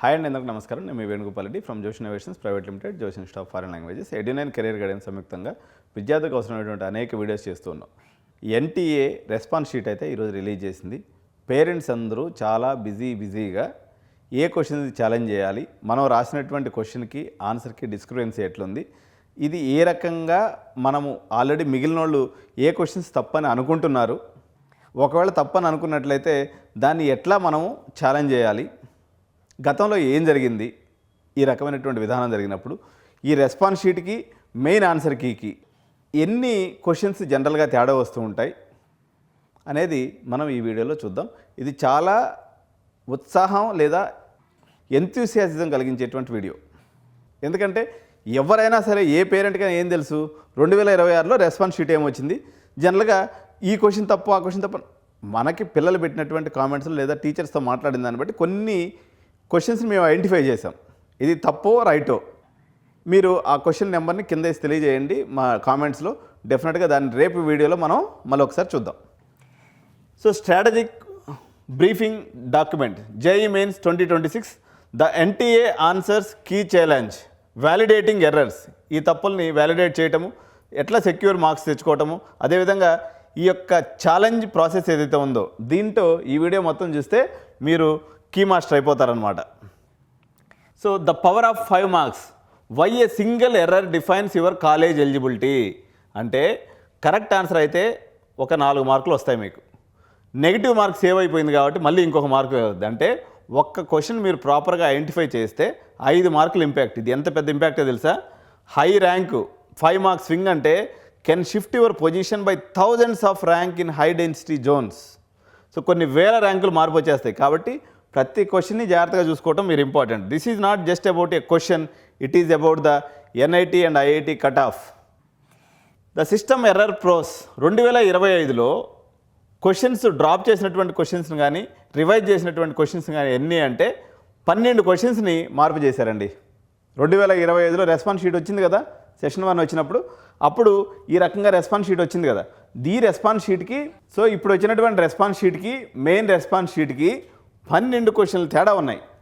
Hi అండి, అందరికీ నమస్కారం. నేను మీ Venugopal Reddy from Josh innovations private limited, Josh institute of foreign languages, ఎడ్యునైన్ కెరీర్ గైడెన్స్ సంయుక్తంగా విద్యార్థులకు అవసరమైనటువంటి అనేక వీడియోస్ చేస్తూ ఉన్నాం. ఎన్టీఏ రెస్పాన్స్ షీట్ అయితే ఈరోజు రిలీజ్ చేసింది. పేరెంట్స్ అందరూ చాలా బిజీగా ఏ క్వశ్చన్ ఛాలెంజ్ చేయాలి, మనం రాసినటువంటి క్వశ్చన్కి ఆన్సర్కి డిస్క్రిపెన్సీ ఎట్లుంది, ఇది ఏ రకంగా మనము ఆల్రెడీ మిగిలిన వాళ్ళు ఏ క్వశ్చన్స్ తప్పని అనుకుంటున్నారు, ఒకవేళ తప్పని అనుకున్నట్లయితే దాన్ని ఎట్లా మనము ఛాలెంజ్ చేయాలి, గతంలో ఏం జరిగింది, ఈ రకమైనటువంటి విధానం జరిగినప్పుడు ఈ రెస్పాన్స్ షీట్కి మెయిన్ ఆన్సర్ కీకి ఎన్ని క్వశ్చన్స్ జనరల్గా తేడా వస్తూ ఉంటాయి అనేది మనం ఈ వీడియోలో చూద్దాం. ఇది చాలా ఉత్సాహం లేదా ఎంతూసియాసిజం కలిగించేటువంటి వీడియో. ఎందుకంటే ఎవరైనా సరే ఏ పేరెంట్కైనా ఏం తెలుసు, 2026లో రెస్పాన్స్ షీట్ ఏమొచ్చింది, జనరల్గా ఈ క్వశ్చన్ తప్పు ఆ క్వశ్చన్ తప్పు, మనకి పిల్లలు పెట్టినటువంటి కామెంట్స్ లేదా టీచర్స్తో మాట్లాడిన దాన్ని బట్టి కొన్ని క్వశ్చన్స్ని మేము ఐడెంటిఫై చేసాం. ఇది తప్పో రైటో మీరు ఆ క్వశ్చన్ నెంబర్ని కింద వేసి తెలియజేయండి మా కామెంట్స్లో. డెఫినెట్గా దాన్ని రేపు వీడియోలో మనం మళ్ళీ ఒకసారి చూద్దాం. So strategic briefing document JEE Mains 2026 the NTA answers key challenge validating errors. ఈ తప్పుల్ని వ్యాలిడేట్ చేయటము, ఎట్లా సెక్యూర్ మార్క్స్ తెచ్చుకోవటము, అదేవిధంగా ఈ యొక్క ఛాలెంజ్ ప్రాసెస్ ఏదైతే ఉందో దీంతో ఈ వీడియో మొత్తం చూస్తే మీరు కీ మాస్టర్ అయిపోతారనమాట. So the power of 5 marks, why a single error defines your college eligibility. అంటే కరెక్ట్ ఆన్సర్ అయితే ఒక 4 మార్కులు వస్తాయి మీకు, నెగిటివ్ మార్క్ సేవ్ అయిపోయింది కాబట్టి మళ్ళీ ఇంకొక మార్కు అవుతుంది. అంటే ఒక్క క్వశ్చన్ మీరు ప్రాపర్గా ఐడెంటిఫై చేస్తే 5 మార్కులు ఇంపాక్ట్. ఇది ఎంత పెద్ద ఇంపాక్టో తెలుసా? హై ర్యాంకు 5 మార్క్స్ స్వింగ్ అంటే can shift your position by thousands of rank in high density zones. So కొన్ని వేల ర్యాంకులు మార్పు వచ్చేస్తాయి. కాబట్టి ప్రతి క్వశ్చన్ని జాగ్రత్తగా చూసుకోవటం మీరు important. This is not just about a question, it is about the NIT and IIT cut off. The system error pros 2025లో క్వశ్చన్స్ డ్రాప్ చేసినటువంటి క్వశ్చన్స్ని కానీ రివైజ్ చేసినటువంటి క్వశ్చన్స్ కానీ ఎన్ని అంటే 12 క్వశ్చన్స్ని మార్పు చేశారండి. 2025లో రెస్పాన్స్ షీట్ వచ్చింది కదా, సెషన్ 1 వచ్చినప్పుడు అప్పుడు ఈ రకంగా రెస్పాన్స్ షీట్ వచ్చింది కదా. ఈ రెస్పాన్స్ షీట్కి, సో ఇప్పుడు వచ్చినటువంటి రెస్పాన్స్ షీట్కి మెయిన్ రెస్పాన్స్ షీట్కి 12 క్వశ్చన్లు తేడా ఉన్నాయి.